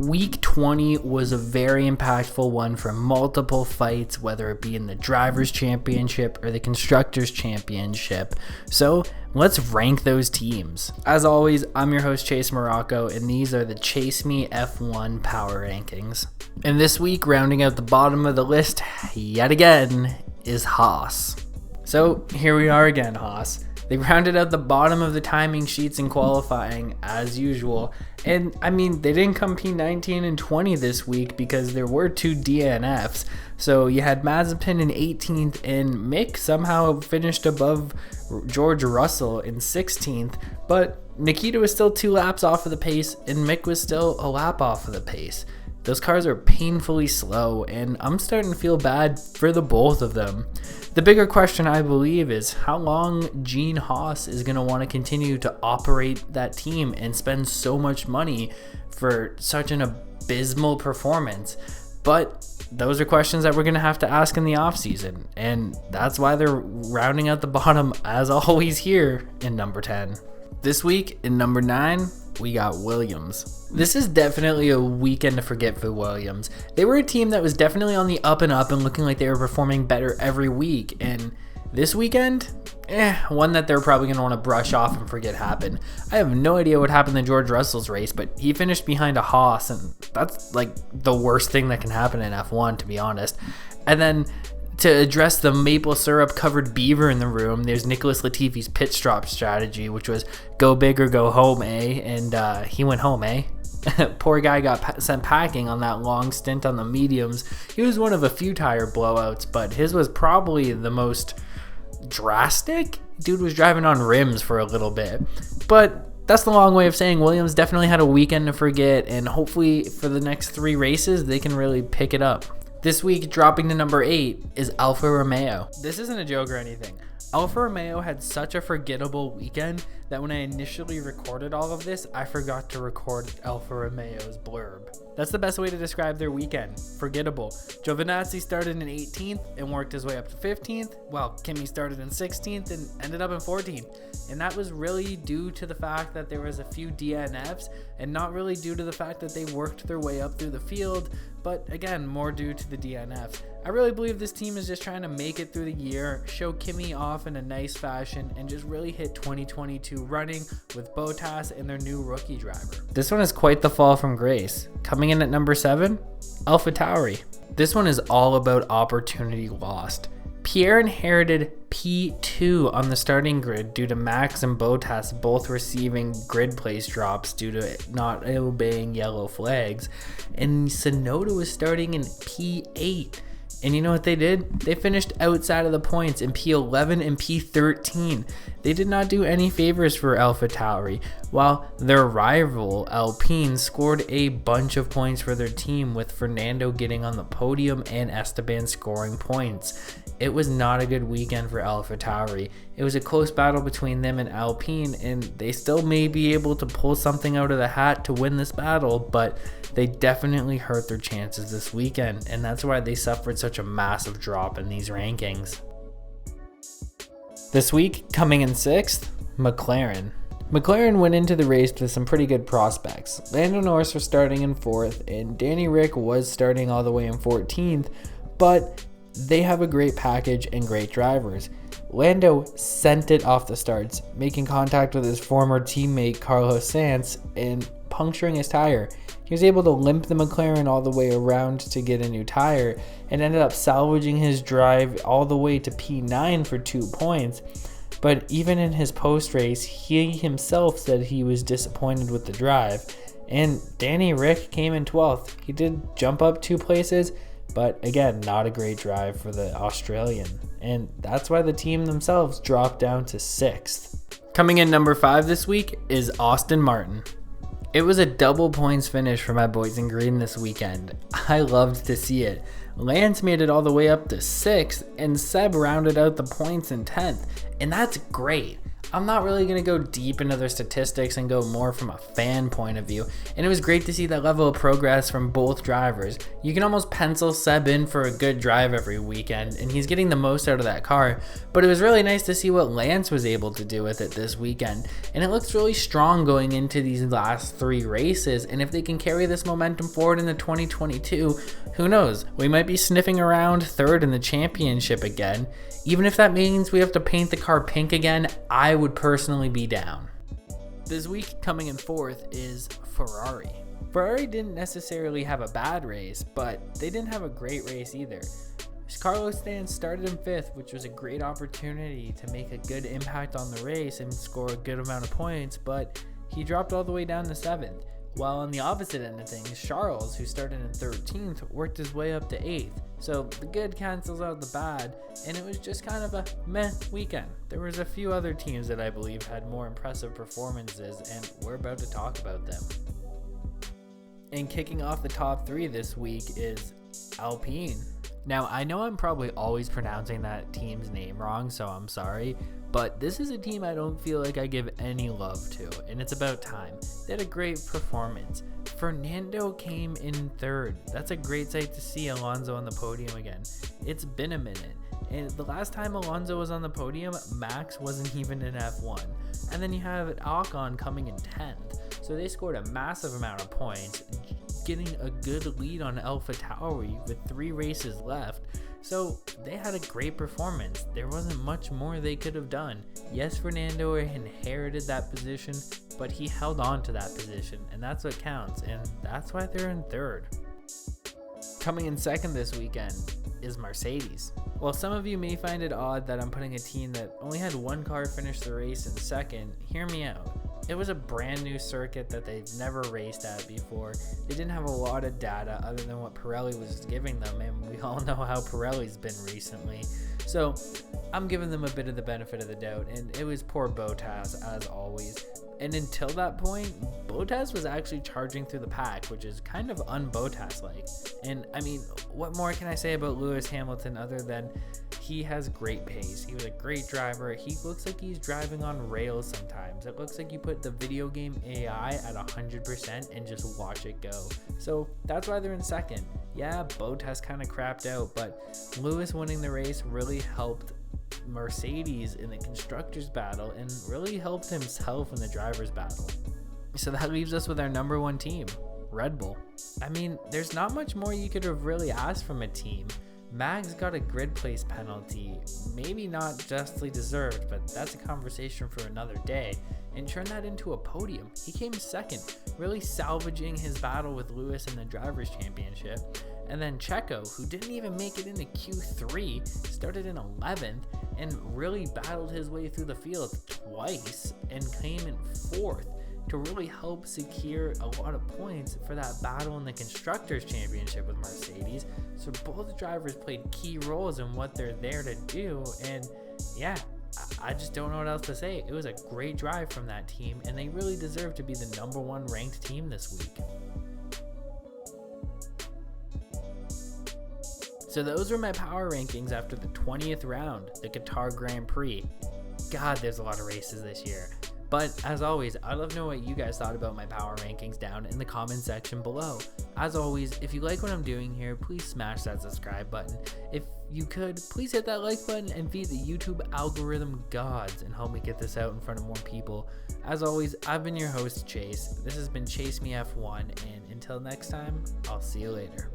Week 20 was a very impactful one for multiple fights, whether it be in the Drivers' Championship or the Constructors' Championship. So let's rank those teams. As always, I'm your host Chase Morocco, and these are the Chase Me F1 Power Rankings. And this week, rounding out the bottom of the list, yet again, is HAAS. So here we are again, HAAS. They rounded out the bottom of the timing sheets in qualifying as usual. And I mean, they didn't come P19 and 20 this week because there were 2 DNFs. So you had Mazepin in 18th and Mick somehow finished above George Russell in 16th. But Nikita was still 2 laps off of the pace and Mick was still a lap off of the pace. Those cars are painfully slow, and I'm starting to feel bad for the both of them. The bigger question, I believe, is how long Gene Haas is going to want to continue to operate that team and spend so much money for such an abysmal performance. But those are questions that we're going to have to ask in the offseason, and that's why they're rounding out the bottom, as always, here in number 10. This week, in number 9, we got Williams. This is definitely a weekend to forget for Williams. They were a team that was definitely on the up and up and looking like they were performing better every week. And this weekend, one that they're probably going to want to brush off and forget happened. I have no idea what happened in George Russell's race, but he finished behind a Haas, and that's like the worst thing that can happen in F1, to be honest. And then to address the maple syrup covered beaver in the room, there's Nicholas Latifi's pit stop strategy, which was go big or go home, eh? And he went home, eh? Poor guy got sent packing on that long stint on the mediums. He was one of a few tire blowouts, but his was probably the most drastic. Dude was driving on rims for a little bit. But that's the long way of saying Williams definitely had a weekend to forget, and hopefully for the next 3 races, they can really pick it up. This week, dropping to number 8 is Alfa Romeo. This isn't a joke or anything. Alfa Romeo had such a forgettable weekend that when I initially recorded all of this, I forgot to record Alfa Romeo's blurb. That's the best way to describe their weekend. Forgettable. Giovinazzi started in 18th and worked his way up to 15th, while Kimi started in 16th and ended up in 14th. And that was really due to the fact that there was a few DNFs, and not really due to the fact that they worked their way up through the field, but again, more due to the DNFs. I really believe this team is just trying to make it through the year, show Kimi off in a nice fashion, and just really hit 2022 running with Bottas and their new rookie driver. This one is quite the fall from grace. Coming in at number 7, AlphaTauri. This one is all about opportunity lost. Pierre inherited P2 on the starting grid due to Max and Bottas both receiving grid place drops due to not obeying yellow flags, and Tsunoda was starting in P8. And you know what they did? They finished outside of the points in P11 and P13. They did not do any favors for AlphaTauri, while their rival Alpine scored a bunch of points for their team, with Fernando getting on the podium and Esteban scoring points. It was not a good weekend for AlphaTauri. It was a close battle between them and Alpine, and they still may be able to pull something out of the hat to win this battle, but they definitely hurt their chances this weekend, and that's why they suffered such a massive drop in these rankings. This week, coming in 6th, McLaren. McLaren went into the race with some pretty good prospects. Lando Norris was starting in 4th, and Danny Rick was starting all the way in 14th, but they have a great package and great drivers. Lando sent it off the starts, making contact with his former teammate Carlos Sainz and puncturing his tire. He was able to limp the McLaren all the way around to get a new tire and ended up salvaging his drive all the way to P9 for 2 points. But even in his post-race, he himself said he was disappointed with the drive. And Danny Rick came in 12th. He did jump up 2 places, but again, not a great drive for the Australian. And that's why the team themselves dropped down to 6th. Coming in number 5 this week is Aston Martin. It was a double points finish for my boys in green this weekend. I loved to see it. Lance made it all the way up to 6th, and Seb rounded out the points in 10th, and that's great. I'm not really going to go deep into their statistics and go more from a fan point of view, and it was great to see that level of progress from both drivers. You can almost pencil Seb in for a good drive every weekend, and he's getting the most out of that car, but it was really nice to see what Lance was able to do with it this weekend, and it looks really strong going into these last 3 races, and if they can carry this momentum forward into 2022, who knows, we might be sniffing around 3rd in the championship again. Even if that means we have to paint the car pink again, I would personally be down. This week coming in 4th is Ferrari. Ferrari didn't necessarily have a bad race, but they didn't have a great race either. Carlos Sainz started in 5th, which was a great opportunity to make a good impact on the race and score a good amount of points, but he dropped all the way down to 7th. While on the opposite end of things, Charles, who started in 13th, worked his way up to 8th. So the good cancels out the bad, and it was just kind of a meh weekend. There was a few other teams that I believe had more impressive performances, and we're about to talk about them. And kicking off the top 3 this week is Alpine. Now, I know I'm probably always pronouncing that team's name wrong, so I'm sorry, but this is a team I don't feel like I give any love to, and it's about time. They had a great performance. Fernando came in 3rd. That's a great sight to see Alonso on the podium again. It's been a minute, and the last time Alonso was on the podium, Max wasn't even in F1. And then you have Ocon coming in 10th, so they scored a massive amount of points, getting a good lead on ALFA TAURI with 3 races left. So they had a great performance. There wasn't much more they could have done. Yes, Fernando inherited that position, but he held on to that position, and that's what counts, and that's why they're in 3rd. Coming in 2nd this weekend is Mercedes. While some of you may find it odd that I'm putting a team that only had 1 car finish the race in 2nd, hear me out. It was a brand new circuit that they've never raced at before. They didn't have a lot of data other than what Pirelli was giving them, and we all know how Pirelli's been recently. So I'm giving them a bit of the benefit of the doubt, and it was poor Bottas as always. And until that point, Bottas was actually charging through the pack, which is kind of un-Bottas-like. And I mean, what more can I say about Lewis Hamilton other than he has great pace. He was a great driver. He looks like he's driving on rails sometimes. It looks like you put the video game AI at 100% and just watch it go. So that's why they're in 2nd. Yeah, Bottas kind of crapped out, but Lewis winning the race really helped Mercedes in the constructors battle and really helped himself in the drivers battle. So that leaves us with our number 1 team, Red Bull. I mean, there's not much more you could have really asked from a team. Mags got a grid place penalty, maybe not justly deserved, but that's a conversation for another day, and turned that into a podium. He came 2nd, really salvaging his battle with Lewis in the Drivers' Championship. And then Checo, who didn't even make it into Q3, started in 11th and really battled his way through the field twice and came in 4th to really help secure a lot of points for that battle in the Constructors' Championship with Mercedes. So both drivers played key roles in what they're there to do, and yeah, I just don't know what else to say. It was a great drive from that team, and they really deserve to be the number 1 ranked team this week. So those were my power rankings after the 20th round, the Qatar Grand Prix. God, there's a lot of races this year. But as always, I'd love to know what you guys thought about my power rankings down in the comment section below. As always, if you like what I'm doing here, please smash that subscribe button. If you could, please hit that like button and feed the YouTube algorithm gods and help me get this out in front of more people. As always, I've been your host, Chase. This has been Chase Me F1, and until next time, I'll see you later.